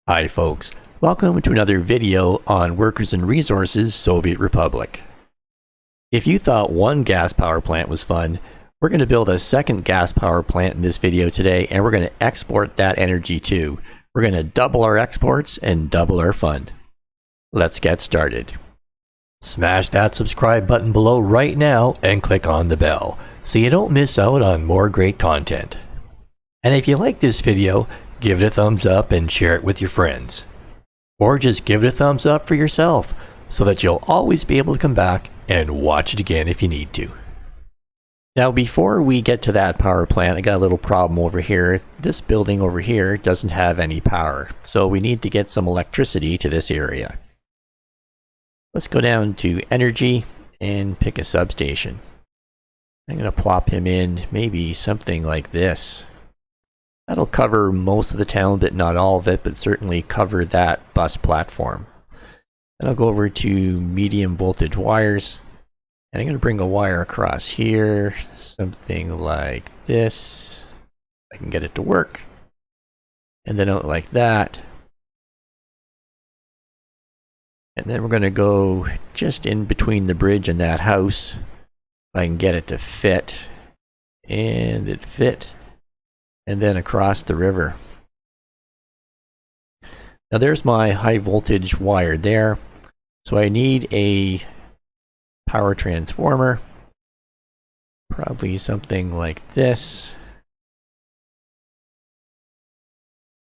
Hi folks, welcome to another video on Workers and Resources, Soviet Republic. If you thought one gas power plant was fun, we're going to build a second gas power plant in this video today, and we're going to export that energy too. We're going to double our exports and double our fun. Let's get started. Smash that subscribe button below right now and click on the bell so you don't miss out on more great content. And if you like this video, give it a thumbs up and share it with your friends. Or just give it a thumbs up for yourself so that you'll always be able to come back and watch it again if you need to. Now before we get to that power plant, I got a little problem over here. This building over here doesn't have any power, so we need to get some electricity to this area. Let's go down to energy and pick a substation. I'm going to plop him in maybe something like this. That'll cover most of the town, but not all of it, but certainly cover that bus platform. Then I'll go over to medium voltage wires, and I'm going to bring a wire across here, something like this. I can get it to work. And then out like that. And then we're going to go just in between the bridge and that house. If I can get it to fit. And it fit. And then across the river. Now there's my high voltage wire there. So I need a power transformer. Probably something like this.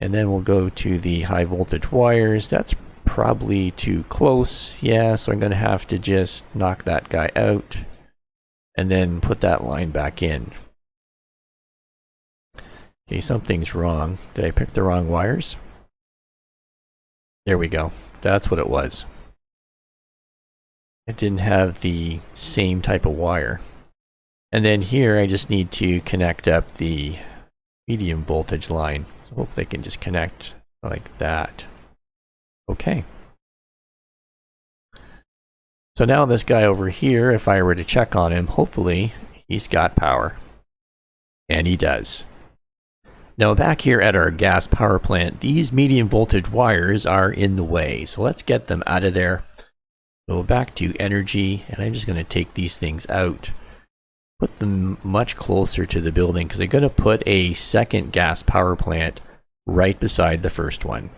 And then we'll go to the high voltage wires. That's probably too close. Yeah, so I'm going to have to just knock that guy out. And then put that line back in. Okay, something's wrong. Did I pick the wrong wires? There we go. That's what it was. I didn't have the same type of wire. And then here I just need to connect up the medium voltage line. So hopefully I can just connect like that. Okay. So now this guy over here, if I were to check on him, hopefully he's got power. And he does. Now back here at our gas power plant, these medium voltage wires are in the way. So let's get them out of there. Go back to energy, and I'm just going to take these things out. Put them much closer to the building because I'm going to put a second gas power plant right beside the first one.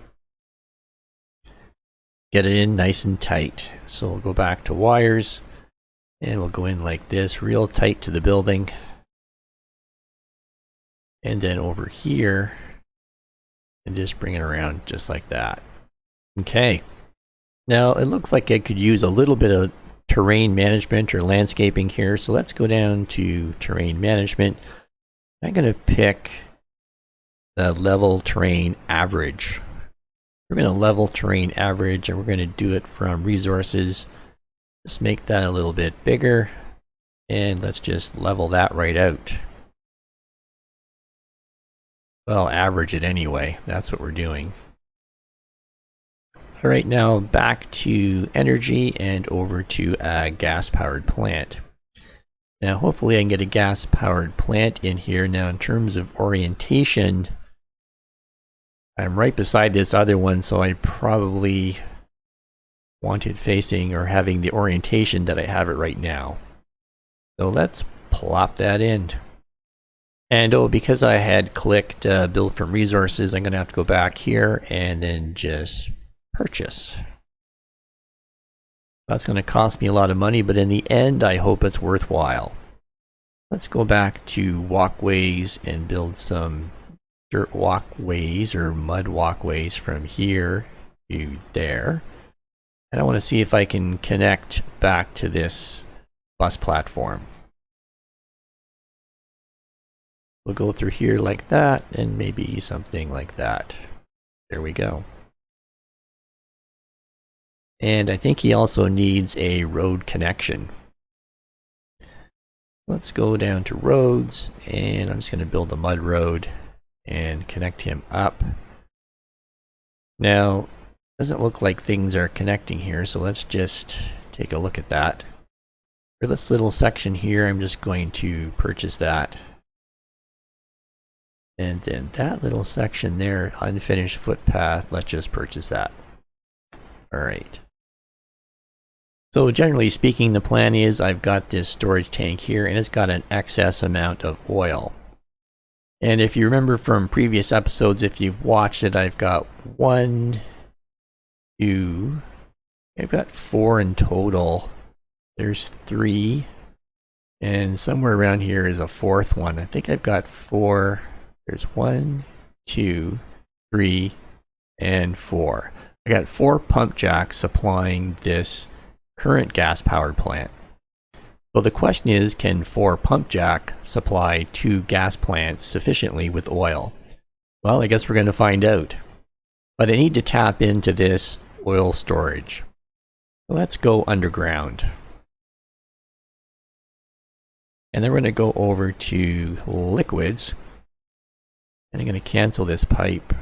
Get it in nice and tight. So we'll go back to wires, and we'll go in like this, real tight to the building. And then over here, and just bring it around just like that. Okay. Now it looks like I could use a little bit of terrain management or landscaping here. So let's go down to terrain management. I'm going to pick the level terrain average. We're going to level terrain average, and we're going to do it from resources. Just make that a little bit bigger. And let's just level that right out. Well, average it anyway. That's what we're doing. All right, now back to energy and over to a gas-powered plant. Now, hopefully I can get a gas-powered plant in here. Now, in terms of orientation, I'm right beside this other one, so I probably want it facing or having the orientation that I have it right now. So let's plop that in. And oh, because I had clicked build from resources, I'm going to have to go back here and then just purchase. That's going to cost me a lot of money, but in the end, I hope it's worthwhile. Let's go back to walkways and build some dirt walkways or mud walkways from here to there. And I want to see if I can connect back to this bus platform. We'll go through here like that, and maybe something like that. There we go. And I think he also needs a road connection. Let's go down to roads, and I'm just going to build a mud road and connect him up. Now, it doesn't look like things are connecting here, so let's just take a look at that. For this little section here, I'm just going to purchase that. And then that little section there, unfinished footpath, let's just purchase that. Alright. So generally speaking, the plan is I've got this storage tank here and it's got an excess amount of oil. And if you remember from previous episodes, if you've watched it, I've got I've got 4 in total. There's 3. And somewhere around here is a 4th one. I think I've got 4. There's 1, 2, 3, and 4. I got 4 pump jacks supplying this current gas-powered plant. So the question is, can 4 pump jack supply 2 gas plants sufficiently with oil? Well, I guess we're going to find out. But I need to tap into this oil storage. So let's go underground. And then we're going to go over to liquids. And I'm going to cancel this pipe,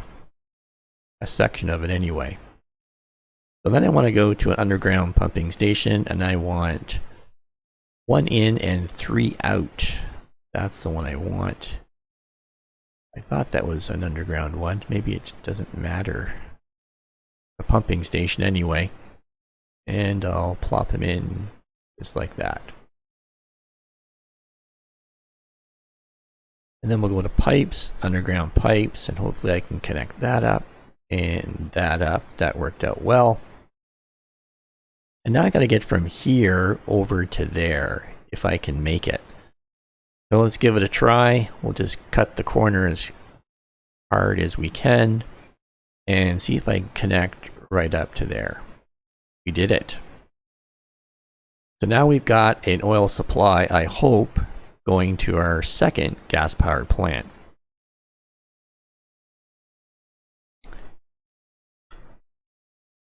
a section of it anyway. So then I want to go to an underground pumping station and I want 1 in and 3 out. That's the one I want. I thought that was an underground one. Maybe it doesn't matter. A pumping station anyway. And I'll plop him in just like that. And then we'll go to pipes, underground pipes, and hopefully I can connect that up and that up. That worked out well. And now I got to get from here over to there, if I can make it. So let's give it a try. We'll just cut the corner as hard as we can and see if I can connect right up to there. We did it. So now we've got an oil supply, I hope, going to our second gas-powered plant.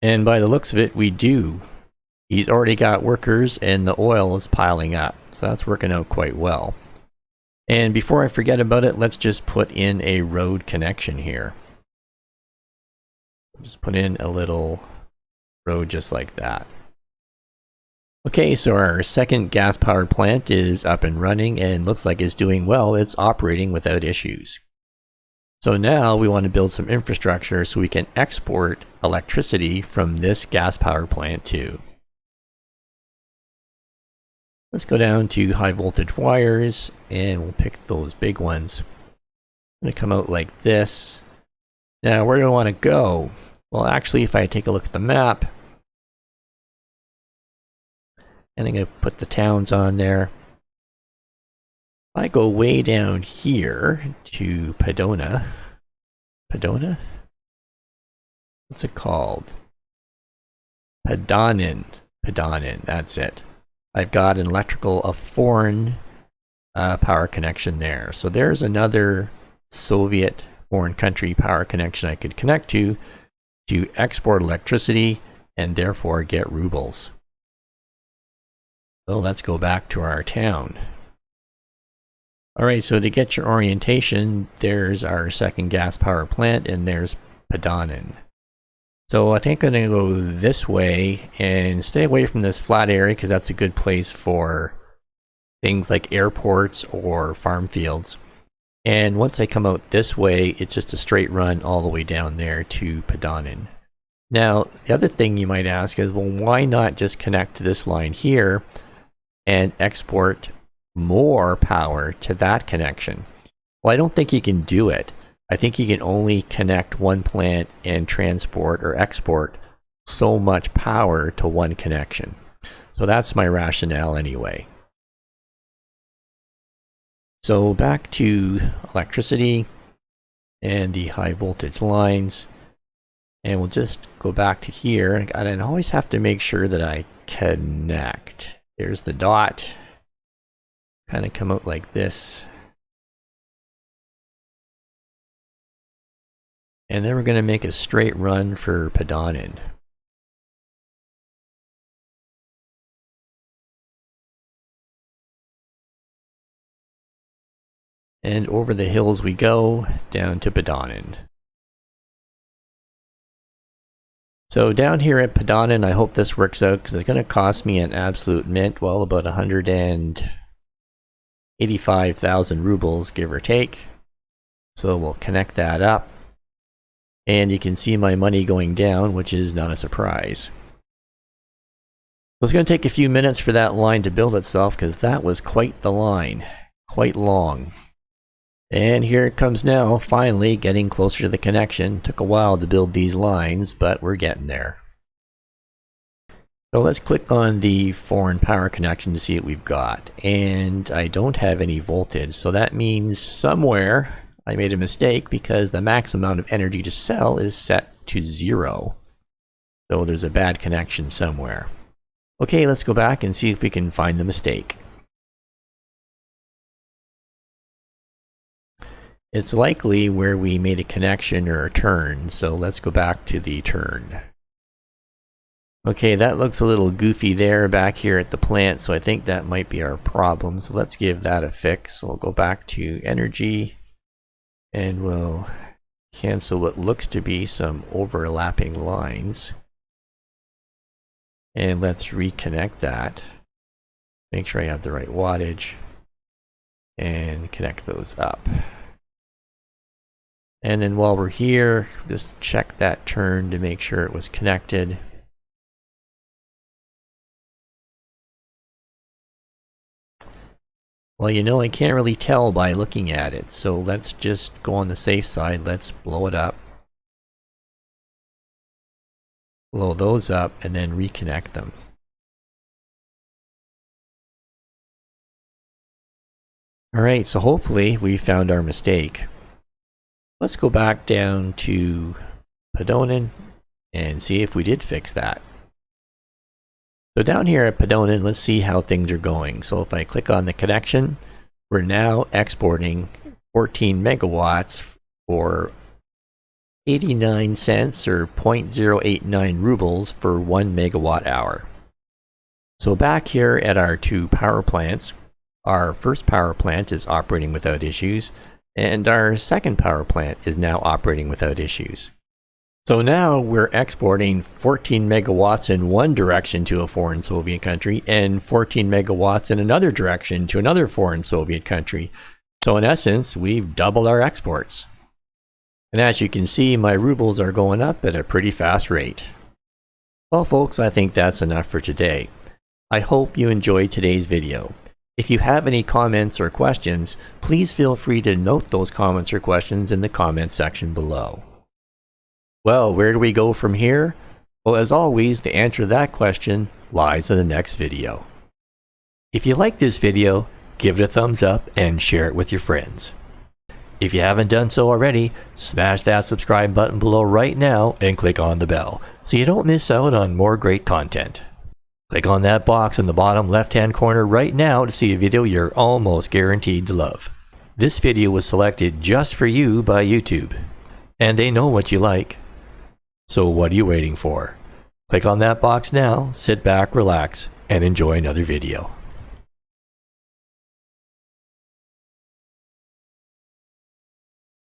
And by the looks of it, we do. He's already got workers and the oil is piling up. So that's working out quite well. And before I forget about it, let's just put in a road connection here. Just put in a little road just like that. Okay, so our second gas-powered plant is up and running and looks like it's doing well. It's operating without issues. So now we want to build some infrastructure so we can export electricity from this gas-powered plant too. Let's go down to high voltage wires and we'll pick those big ones. I'm going to come out like this. Now where do I want to go? Well, actually, if I take a look at the map, and I'm going to put the towns on there. If I go way down here to Padona. Padona? What's it called? Padanin. Padanin, that's it. I've got an a foreign power connection there. So there's another Soviet foreign country power connection I could connect to export electricity and therefore get rubles. So let's go back to our town. Alright, so to get your orientation, there's our second gas power plant and there's Padanin. So I think I'm going to go this way and stay away from this flat area because that's a good place for things like airports or farm fields. And once I come out this way, it's just a straight run all the way down there to Padanin. Now, the other thing you might ask is, well, why not just connect to this line here and export more power to that connection? Well, I don't think you can do it. I think you can only connect one plant and transport or export so much power to one connection. So that's my rationale anyway. So back to electricity and the high voltage lines. And we'll just go back to here. And I always have to make sure that I connect. There's the dot. Kind of come out like this. And then we're going to make a straight run for Padanin. And over the hills we go, down to Padanin. So down here at Padanin, I hope this works out because it's going to cost me an absolute mint, well, about 185,000 rubles, give or take. So we'll connect that up. And you can see my money going down, which is not a surprise. It's going to take a few minutes for that line to build itself because that was quite the line. Quite long. And here it comes now, finally getting closer to the connection. Took a while to build these lines, but we're getting there. So let's click on the foreign power connection to see what we've got. And I don't have any voltage, so that means somewhere I made a mistake because the max amount of energy to sell is set to 0. So there's a bad connection somewhere. Okay, let's go back and see if we can find the mistake. It's likely where we made a connection or a turn, so let's go back to the turn. Okay, that looks a little goofy there back here at the plant, so I think that might be our problem. So let's give that a fix. So we'll go back to energy, and we'll cancel what looks to be some overlapping lines. And let's reconnect that. Make sure I have the right wattage. And connect those up. And then while we're here, just check that turn to make sure it was connected. Well, you know, I can't really tell by looking at it, so let's just go on the safe side. Let's blow it up. Blow those up and then reconnect them. Alright, so hopefully we found our mistake. Let's go back down to Padonin and see if we did fix that. So down here at Padonin, let's see how things are going. So if I click on the connection, we're now exporting 14 megawatts for 89 cents or 0.089 rubles for 1 megawatt hour. So back here at our two power plants, our first power plant is operating without issues, and our second power plant is now operating without issues. So now we're exporting 14 megawatts in one direction to a foreign Soviet country and 14 megawatts in another direction to another foreign Soviet country. So in essence, we've doubled our exports. And as you can see, my rubles are going up at a pretty fast rate. Well folks, I think that's enough for today. I hope you enjoyed today's video. If you have any comments or questions, please feel free to note those comments or questions in the comment section below. Well, where do we go from here? Well, as always, the answer to that question lies in the next video. If you like this video, give it a thumbs up and share it with your friends. If you haven't done so already, smash that subscribe button below right now and click on the bell so you don't miss out on more great content. Click on that box in the bottom left-hand corner right now to see a video you're almost guaranteed to love. This video was selected just for you by YouTube, and they know what you like. So what are you waiting for? Click on that box now, sit back, relax, and enjoy another video.